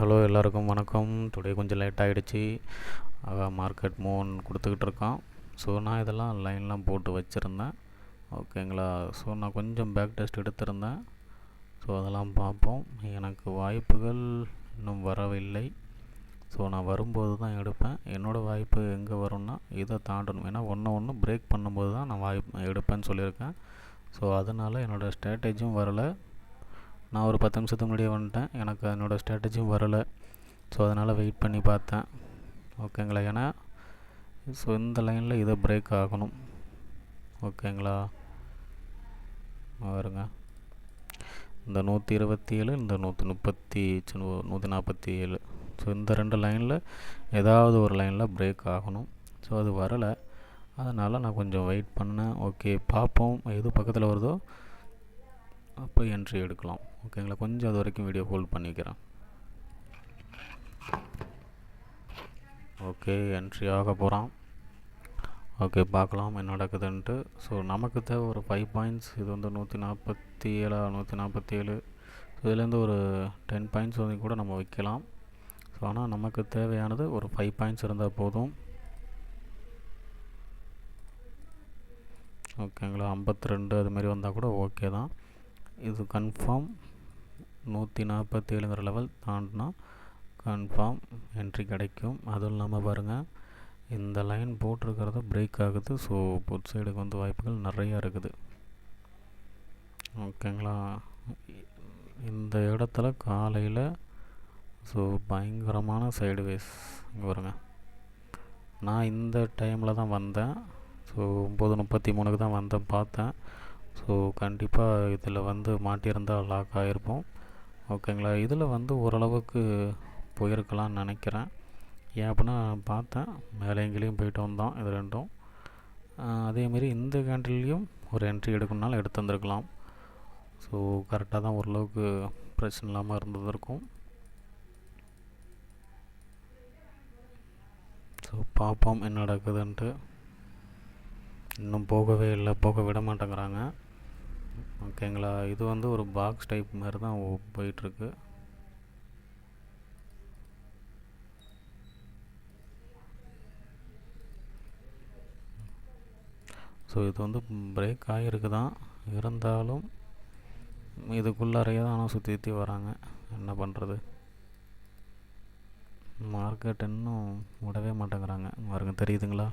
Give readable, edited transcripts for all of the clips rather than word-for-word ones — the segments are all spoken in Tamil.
ஹலோ எல்லாருக்கும் வணக்கம். டுடே கொஞ்சம் லேட் ஆகிடுச்சு. மார்க்கெட் மூவ் கொடுத்துக்கிட்டு இருக்கான். ஸோ நான் இதெல்லாம் லைன்லாம் போட்டு வச்சுருந்தேன். ஓகேங்களா. ஸோ நான் கொஞ்சம் பேக் டெஸ்ட் எடுத்திருந்தேன். ஸோ அதெல்லாம் பார்ப்போம். எனக்கு வாய்ப்புகள் இன்னும் வரவில்லை. ஸோ நான் வரும்போது தான் எடுப்பேன். என்னோடய வாய்ப்பு எங்கே வரும்னா இதை தாண்டணும். ஏன்னா ஒன்று பிரேக் பண்ணும்போது தான் நான் வாய்ப்பு எடுப்பேன்னு சொல்லியிருக்கேன். ஸோ அதனால் என்னோடய ஸ்ட்ராட்டஜியும் வரலை. நான் ஒரு 10 நிமிஷத்துக்கு முன்னாடியே வந்துட்டேன். எனக்கு என்னோடய ஸ்ட்ராட்டஜியும் வரலை. ஸோ அதனால் வெயிட் பண்ணி பார்த்தேன். ஓகேங்களா. ஏன்னா ஸோ இந்த லைனில் இதை பிரேக் ஆகணும். ஓகேங்களா. வருங்க இந்த 127 இந்த 147. ஸோ இந்த ரெண்டு லைனில் ஏதாவது ஒரு லைனில் பிரேக் ஆகணும். ஸோ அது வரலை. அதனால் நான் கொஞ்சம் வெயிட் பண்ணேன். ஓகே பார்ப்போம் எது பக்கத்தில் வருதோ அப்போ என்ட்ரி எடுக்கலாம். ஓகேங்களா. கொஞ்சம் அது வரைக்கும் வீடியோ ஹோல்ட் பண்ணிக்கிறேன். ஓகே என்ட்ரி ஆக போகிறான். ஓகே பார்க்கலாம் என்ன நடக்குதுன்ட்டு. ஸோ நமக்கு தேவை ஒரு 5 பாயிண்ட்ஸ். இது வந்து 147. ஸோ இதுலேருந்து ஒரு 10 பாயிண்ட்ஸ் வந்து கூட நம்ம வைக்கலாம். ஸோ ஆனால் நமக்கு தேவையானது ஒரு 5 பாயிண்ட்ஸ் இருந்தால் போதும். ஓகேங்களா. 52 அதுமாரி வந்தால் கூட ஓகே தான். இது கன்ஃபார்ம் 147ங்கிற லெவல் தாண்டினா கன்ஃபார்ம் என்ட்ரி கிடைக்கும். அதுவும் இல்லாமல் பாருங்கள் இந்த லைன் போட்டிருக்கிறத பிரேக் ஆகுது. ஸோ புட் சைடுக்கு வந்து வாய்ப்புகள் நிறையா இருக்குது. ஓகேங்களா. இந்த இடத்துல காலையில் ஸோ பயங்கரமான சைடுவேஸ் இங்கே வருங்க. நான் இந்த டைமில் தான் வந்தேன். ஸோ 9:33க்கு தான் வந்தேன் பார்த்தேன். ஸோ கண்டிப்பாக இதில் வந்து மாட்டியிருந்தால் லாக் ஆகிருப்போம். ஓகேங்களா. இதில் வந்து ஓரளவுக்கு போயிருக்கலாம்னு நினைக்கிறேன். ஏன் அப்படின்னா பார்த்தேன் மேலே எங்கேயும் போயிட்டு வந்தோம் இது ரெண்டும். அதேமாரி இந்த கேண்டில்லையும் ஒரு என்ட்ரி எடுக்கணுனாலும் எடுத்து வந்திருக்கலாம். ஸோ கரெக்டாக தான் ஓரளவுக்கு பிரச்சனை இல்லாமல் இருந்ததுருக்கும். ஸோ பார்ப்போம் என்ன நடக்குதுன்ட்டு. இன்னும் போகவே இல்லை, போக விட மாட்டேங்கிறாங்க. ஓகேங்களா. இது வந்து ஒரு பாக்ஸ் டைப் மாதிரி தான் போயிட்டுருக்கு. ஸோ இது வந்து பிரேக் ஆகிருக்கு தான், இருந்தாலும் இதுக்குள்ளாரையே தான் ஆனால் சுற்றி வராங்க. என்ன பண்ணுறது. மார்க்கெட் இன்னும் விடவே மாட்டேங்கிறாங்க. பாருங்க தெரியுதுங்களா.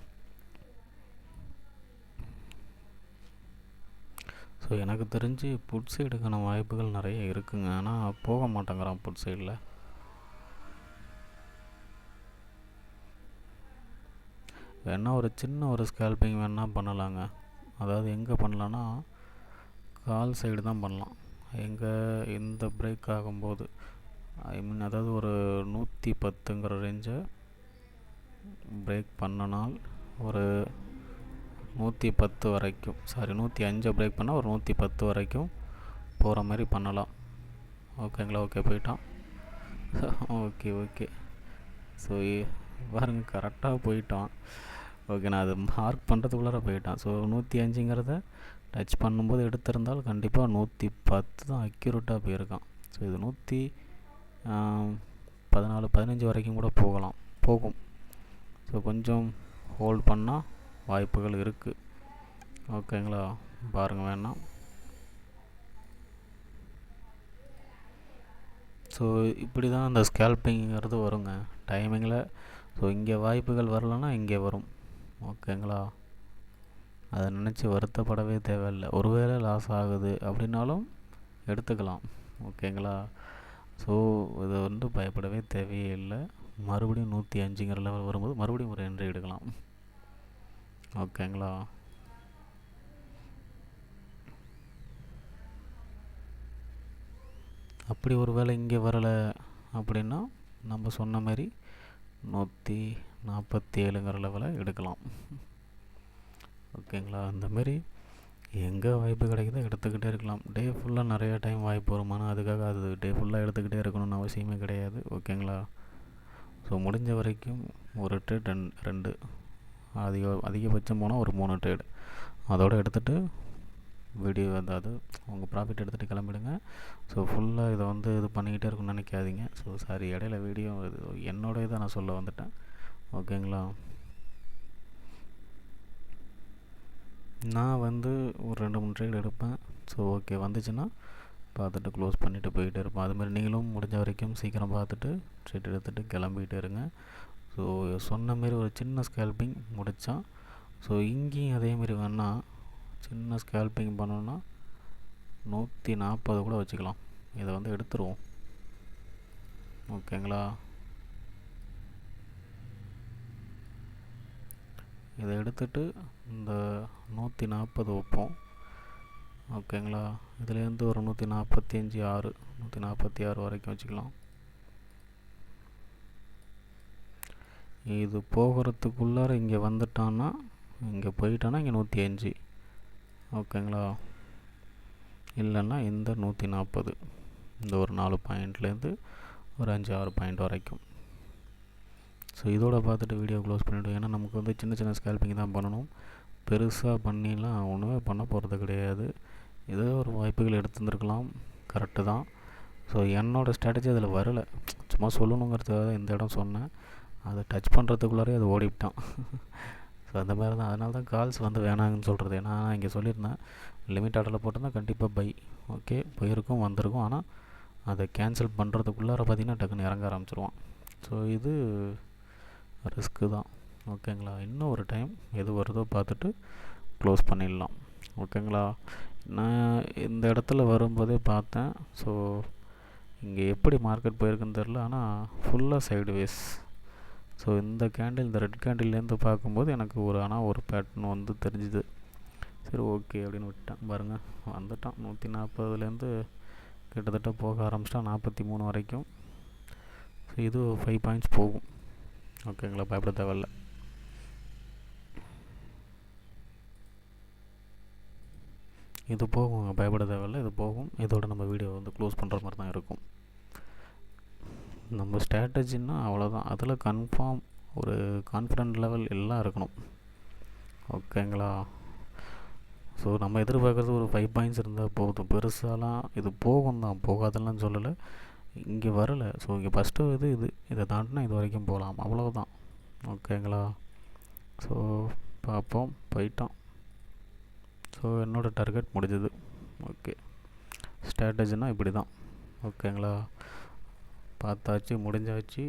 ஸோ எனக்கு தெரிஞ்சு புட் சைடுக்கான வாய்ப்புகள் நிறைய இருக்குங்க. ஆனால் போக மாட்டேங்கிறான் புட் சைடில். வேணால் ஒரு சின்ன ஒரு ஸ்கேல்பிங் வேணால் பண்ணலாங்க. அதாவது எங்கே பண்ணலான்னா கால் சைடு தான் பண்ணலாம். எங்கே இந்த பிரேக் ஆகும்போது அதாவது ஒரு 110ங்கிற ரேஞ்சை பிரேக் பண்ணனால் ஒரு 110 வரைக்கும் 105 பிரேக் பண்ணால் ஒரு 110 வரைக்கும் போகிற மாதிரி பண்ணலாம். ஓகேங்களா. ஓகே போயிட்டான். ஓகே ஸோ பாருங்க கரெக்டாக போயிட்டான். ஓகே நான் அது மார்க் பண்ணுறதுக்குள்ளார போயிட்டான். ஸோ 105ங்கிறத டச் பண்ணும்போது எடுத்திருந்தால் கண்டிப்பாக 110 தான் அக்யூரேட்டாக போயிருக்கான். ஸோ இது 114-15 வரைக்கும் கூட போகும். ஸோ கொஞ்சம் ஹோல்ட் பண்ணால் வாய்ப்புகள் இருக்குது. ஓகேங்களா. பாருங்கள் வேணாம். ஸோ இப்படி தான் அந்த ஸ்கேல்பிங்கிறது வருங்க டைமிங்கில். ஸோ இங்கே வாய்ப்புகள் வரலன்னா இங்கே வரும். ஓகேங்களா. அதை நினச்சி வருத்தப்படவே தேவையில்லை. ஒருவேளை லாஸ் ஆகுது அப்படின்னாலும் எடுத்துக்கலாம். ஓகேங்களா. ஸோ இதை வந்து பயப்படவே தேவையே இல்லை. மறுபடியும் 105ங்கிற லெவல் வரும்போது மறுபடியும் ஒரு என்ட்ரி எடுக்கலாம். ஓகேங்களா. அப்படி ஒரு வேளை இங்கே வரலை அப்படின்னா நம்ம சொன்ன மாதிரி 147ங்கிற லெவலை எடுக்கலாம். ஓகேங்களா. அந்தமாரி எங்கே வாய்ப்பு கிடைக்குதோ எடுத்துக்கிட்டே இருக்கலாம். டே ஃபுல்லாக நிறையா டைம் வாய்ப்பு வருமானா அதுக்காக அது டே ஃபுல்லாக எடுத்துக்கிட்டே இருக்கணும்னு அவசியமே கிடையாது. ஓகேங்களா. ஸோ முடிஞ்ச வரைக்கும் ஒரு ட்ரேட் 2 அதிகபட்சம் போனால் ஒரு 3 ட்ரேடு அதோடு எடுத்துகிட்டு வீடியோ அதாவது உங்கள் ப்ராஃபிட் எடுத்துகிட்டு கிளம்பிடுங்க. ஸோ ஃபுல்லாக இதை வந்து இது பண்ணிக்கிட்டே இருக்குன்னு நினைக்காதீங்க. ஸோ சாரி, இடையில வீடியோ இது என்னோட இதை நான் சொல்ல வந்துட்டேன். ஓகேங்களா. நான் வந்து ஒரு 2-3 ட்ரேட் எடுப்பேன். ஸோ ஓகே வந்துச்சுன்னா பார்த்துட்டு க்ளோஸ் பண்ணிவிட்டு போயிட்டே இருப்பேன். அதுமாதிரி நீங்களும் முடிஞ்ச வரைக்கும் சீக்கிரம் பார்த்துட்டு ட்ரேட் எடுத்துகிட்டு கிளம்பிகிட்டே இருங்க. ஸோ சொன்ன மாரி ஒரு சின்ன ஸ்கேல்பிங் முடித்தான். ஸோ இங்கேயும் அதேமாரி வேணால் சின்ன ஸ்கேல்பிங் பண்ணோன்னா 140 கூட வச்சுக்கலாம். இதை வந்து எடுத்துருவோம். ஓகேங்களா. இதை எடுத்துட்டு இந்த 140 வைப்போம். ஓகேங்களா. இதுலேருந்து ஒரு 145 146 வரைக்கும் வச்சுக்கலாம். இது போகிறதுக்குள்ளார இங்கே வந்துட்டான்னா, இங்கே போயிட்டான்னா இங்கே 105. ஓகேங்களா. இல்லைன்னா இந்த 140, இந்த ஒரு 4 பாயிண்ட்லேருந்து ஒரு 5-6 பாயிண்ட் வரைக்கும். ஸோ இதோட பார்த்துட்டு வீடியோ க்ளோஸ் பண்ணிவிடுவோம். ஏன்னா நமக்கு வந்து சின்ன சின்ன ஸ்கேல்பிங் தான் பண்ணணும். பெருசாக பண்ணிலாம் ஒன்றுமே பண்ண போகிறது கிடையாது. ஏதோ ஒரு வாய்ப்புகள் எடுத்துருந்துருக்கலாம், கரெக்டு தான். ஸோ என்னோடய ஸ்ட்ராட்டஜி அதில் வரலை, சும்மா சொல்லணுங்கிறதுக்காக தான் இந்த இடம் சொன்னேன். அதை டச் பண்ணுறதுக்குள்ளாரே அது ஓடிவிட்டான். ஸோ அந்த மாதிரி தான், அதனால தான் கால்ஸ் வந்து வேணாங்கன்னு சொல்கிறது. ஏன்னா நான் இங்கே சொல்லியிருந்தேன் லிமிட் ஆர்டரில் போட்டிருந்தா கண்டிப்பாக பை ஓகே போயிருக்கும் வந்திருக்கும். ஆனால் அதை கேன்சல் பண்ணுறதுக்குள்ளார பார்த்திங்கன்னா டக்குன்னு இறங்க ஆரம்பிச்சிருவான். ஸோ இது ரிஸ்க்கு தான். ஓகேங்களா. இன்னும் ஒரு டைம் எது வருதோ பார்த்துட்டு க்ளோஸ் பண்ணிடலாம். ஓகேங்களா. நான் இந்த இடத்துல வரும்போதே பார்த்தேன். ஸோ இங்கே எப்படி மார்க்கெட் போயிருக்குன்னு தெரில, ஆனால் ஃபுல்லாக சைடுவேஸ். ஸோ இந்த கேண்டில், இந்த ரெட் கேண்டில்லேருந்து பார்க்கும்போது எனக்கு ஒரு பேட்டர்ன் வந்து தெரிஞ்சுது. சரி ஓகே அப்படின்னு விட்டேன். பாருங்கள் வந்துட்டான் 140லேருந்து கிட்டத்தட்ட போக ஆரம்பிச்சிட்டான் 43 வரைக்கும். ஸோ இது 5 பாயிண்ட்ஸ் போகும். ஓகேங்களா. பயப்பட தேவையில்ல. இது போகும், பயப்பட தேவையில்லை, இது போகும். இதோட நம்ம வீடியோ வந்து க்ளோஸ் பண்ணுற மாதிரி தான் இருக்கும். நம்ம ஸ்ட்ராட்டஜின்னா அவ்வளோதான். அதில் கன்ஃபார்ம் ஒரு கான்ஃபிடென்ட் லெவல் எல்லாம் இருக்கணும். ஓகேங்களா. ஸோ நம்ம எதிர்பார்க்குறது ஒரு 5 பாயிண்ட்ஸ் இருந்தால் போதும். பெருசாலாம் இது போகும் தான், போகாதெல்லாம் சொல்லலை. இங்கே வரலை. ஸோ இங்கே ஃபஸ்ட்டு இதை தாண்டினா இது வரைக்கும் போகலாம், அவ்வளோதான். ஓகேங்களா. ஸோ பார்ப்போம். போயிட்டோம். ஸோ என்னோடய டார்கெட் முடிஞ்சது. ஓகே, ஸ்ட்ராட்டஜினால் இப்படி தான். ஓகேங்களா. பார்த்தாச்சு, முடிஞ்சாச்சு.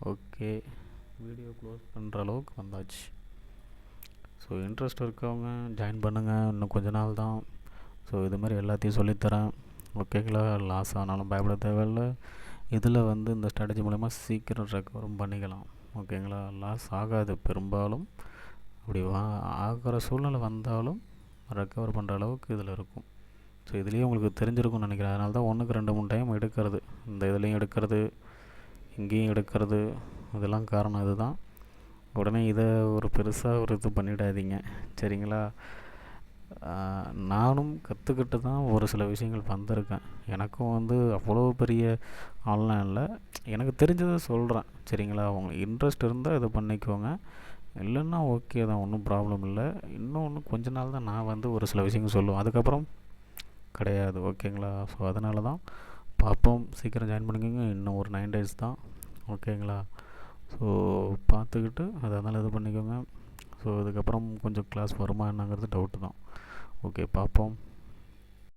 ஓகே, வீடியோ க்ளோஸ் பண்ணுற அளவுக்கு வந்தாச்சு. ஸோ இன்ட்ரெஸ்ட் இருக்கவங்க ஜாயின் பண்ணுங்கள், இன்னும் கொஞ்ச நாள் தான். ஸோ இது மாதிரி எல்லாத்தையும் சொல்லித்தரேன். ஓகேங்களா. லாஸ் ஆனாலும் பயப்பட தேவையில்லை. இதில் வந்து இந்த ஸ்ட்ராட்டஜி மூலமா சீக்கிரம் ரெக்கவரும் பண்ணிக்கலாம். ஓகேங்களா. லாஸ் ஆகாது பெரும்பாலும். அப்படி ஆகிற சூழ்நிலை வந்தாலும் ரெக்கவர் பண்ணுற அளவுக்கு இதில் இருக்கும். ஸோ இதுலேயும் உங்களுக்கு தெரிஞ்சிருக்கும்னு நினைக்கிறேன். அதனால தான் 1க்கு 2-3 டைம் எடுக்கிறது. இந்த இதுலேயும் எடுக்கிறது, இங்கேயும் எடுக்கிறது, இதெல்லாம் காரணம் இதுதான். உடனே இதை ஒரு பெருசாக ஒரு இது பண்ணிடாதீங்க, சரிங்களா. நானும் கற்றுக்கிட்டு தான் ஒரு சில விஷயங்கள் வந்திருக்கேன். எனக்கும் வந்து அவ்வளோ பெரிய ஆன்லைனில் எனக்கு தெரிஞ்சதை சொல்கிறேன், சரிங்களா. உங்களுக்கு இன்ட்ரெஸ்ட் இருந்தால் இதை பண்ணிக்கோங்க, இல்லைன்னா ஓகே தான், ஒன்றும் ப்ராப்ளம் இல்லை. இன்னும் கொஞ்ச நாள் தான் நான் வந்து ஒரு சில விஷயங்கள் சொல்லுவேன், அதுக்கப்புறம் கிடையாது. ஓகேங்களா. ஸோ அதனால தான் பார்ப்போம். சீக்கிரம் ஜாயின் பண்ணிக்கோங்க. இன்னும் ஒரு 9 days தான். ஓகேங்களா. ஸோ பார்த்துக்கிட்டு அதனால் இது பண்ணிக்கோங்க. ஸோ இதுக்கப்புறம் கொஞ்சம் கிளாஸ் வருமா என்னங்கிறது டவுட்டு தான். ஓகே, பார்ப்போம்.